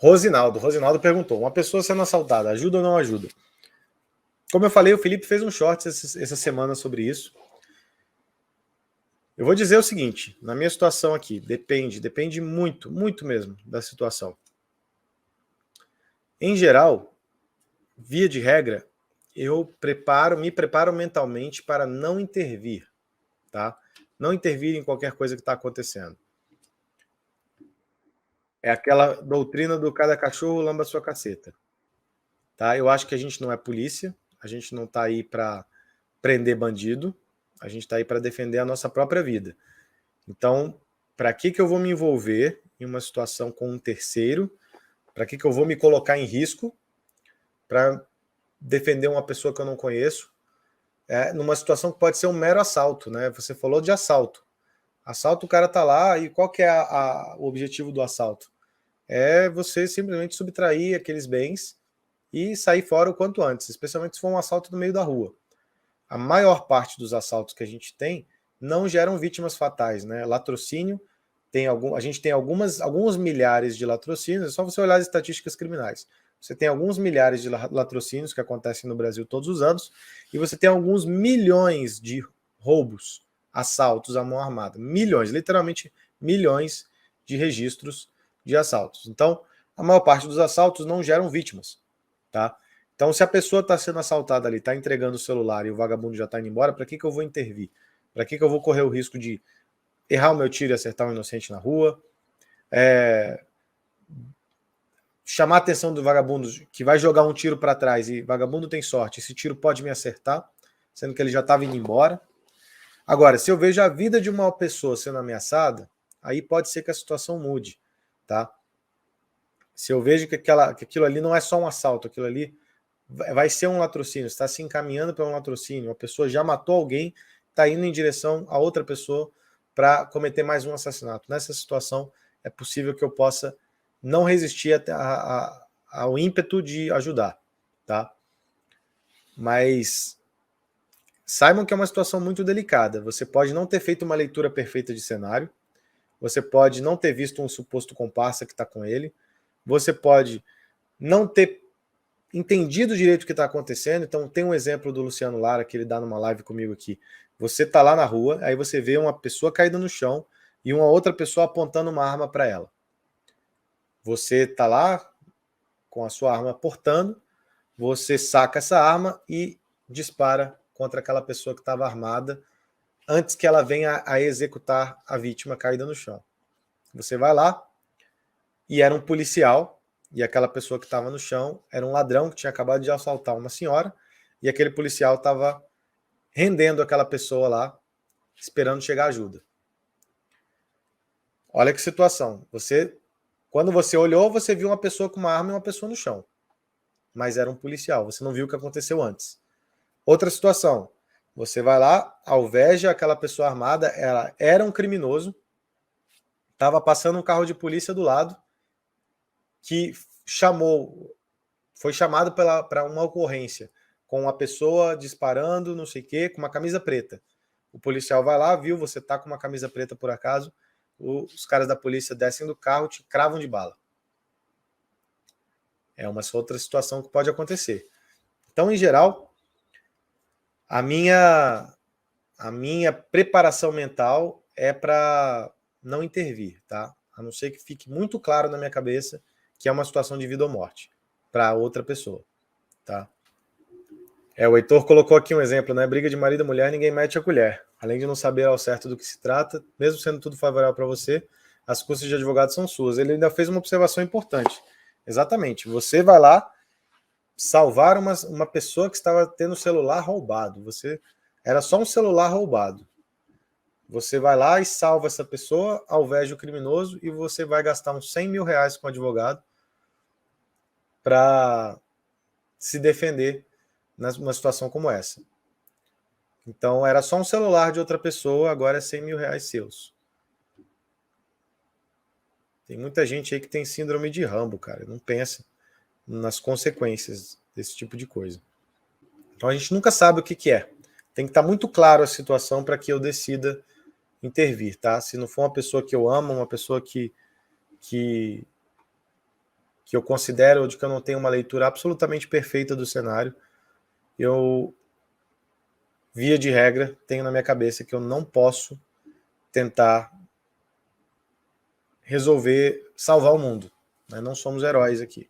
Rosinaldo perguntou, uma pessoa sendo assaltada, ajuda ou não ajuda? Como eu falei, o Felipe fez um short essa semana sobre isso. Eu vou dizer o seguinte, na minha situação aqui, depende muito, muito mesmo da situação. Em geral, via de regra, eu me preparo mentalmente para não intervir, tá? Não intervir em qualquer coisa que está acontecendo. É aquela doutrina do cada cachorro lamba sua caceta. Tá? Eu acho que a gente não é polícia, a gente não está aí para prender bandido, a gente está aí para defender a nossa própria vida. Então, para que eu vou me envolver em uma situação com um terceiro? Para que eu vou me colocar em risco para defender uma pessoa que eu não conheço? Numa situação que pode ser um mero assalto, né? Você falou de assalto. Assalto, o cara tá lá, e qual que é o objetivo do assalto? É você simplesmente subtrair aqueles bens e sair fora o quanto antes, especialmente se for um assalto no meio da rua. A maior parte dos assaltos que a gente tem não geram vítimas fatais, né? Latrocínio, a gente tem alguns milhares de latrocínios, é só você olhar as estatísticas criminais. Você tem alguns milhares de latrocínios que acontecem no Brasil todos os anos, e você tem alguns milhões de roubos, assaltos à mão armada. Milhões, literalmente milhões de registros de assaltos. Então, a maior parte dos assaltos não geram vítimas, tá? Então, se a pessoa está sendo assaltada ali, está entregando o celular e o vagabundo já está indo embora, para que eu vou intervir? Para que eu vou correr o risco de errar o meu tiro e acertar um inocente na rua? Chamar a atenção do vagabundo que vai jogar um tiro para trás e vagabundo tem sorte, esse tiro pode me acertar, sendo que ele já estava indo embora. Agora, se eu vejo a vida de uma pessoa sendo ameaçada, aí pode ser que a situação mude, tá? Se eu vejo que aquilo ali não é só um assalto, aquilo ali vai ser um latrocínio, está se encaminhando para um latrocínio, a pessoa já matou alguém, está indo em direção a outra pessoa para cometer mais um assassinato. Nessa situação, é possível que eu possa não resistir ao ímpeto de ajudar, tá? Mas saibam que é uma situação muito delicada. Você pode não ter feito uma leitura perfeita de cenário, você pode não ter visto um suposto comparsa que está com ele, você pode não ter entendido direito o que está acontecendo. Então tem um exemplo do Luciano Lara que ele dá numa live comigo aqui. Você está lá na rua, aí você vê uma pessoa caída no chão e uma outra pessoa apontando uma arma para ela. Você está lá com a sua arma portando, você saca essa arma e dispara contra aquela pessoa que estava armada antes que ela venha a executar a vítima caída no chão. Você vai lá e era um policial, e aquela pessoa que estava no chão era um ladrão que tinha acabado de assaltar uma senhora, e aquele policial estava rendendo aquela pessoa lá, esperando chegar ajuda. Olha que situação. Quando você olhou, você viu uma pessoa com uma arma e uma pessoa no chão. Mas era um policial, você não viu o que aconteceu antes. Outra situação. Você vai lá, alveja aquela pessoa armada, ela era um criminoso, estava passando um carro de polícia do lado, que foi chamado para uma ocorrência, com uma pessoa disparando, não sei o quê, com uma camisa preta. O policial vai lá, viu, você tá com uma camisa preta por acaso, os caras da polícia descem do carro, te cravam de bala. É uma outra situação que pode acontecer. Então, em geral, a minha preparação mental é para não intervir, tá? A não ser que fique muito claro na minha cabeça que é uma situação de vida ou morte para outra pessoa, tá? O Heitor colocou aqui um exemplo, né? Briga de marido e mulher, ninguém mete a colher. Além de não saber ao certo do que se trata, mesmo sendo tudo favorável para você, as custas de advogado são suas. Ele ainda fez uma observação importante. Exatamente. Você vai lá salvar uma pessoa que estava tendo o celular roubado. Era só um celular roubado. Você vai lá e salva essa pessoa, alveja o criminoso, e você vai gastar uns 100 mil reais com o advogado para se defender numa situação como essa. Então era só um celular de outra pessoa, agora é 100 mil reais seus. Tem muita gente aí que tem síndrome de Rambo, cara, não pensa nas consequências desse tipo de coisa. Então a gente nunca sabe o que é. Tem que estar muito claro a situação para que eu decida intervir, tá? Se não for uma pessoa que eu amo, uma pessoa que que eu considero ou de que eu não tenho uma leitura absolutamente perfeita do cenário, eu, via de regra, tenho na minha cabeça que eu não posso tentar resolver salvar o mundo. Nós não somos heróis aqui.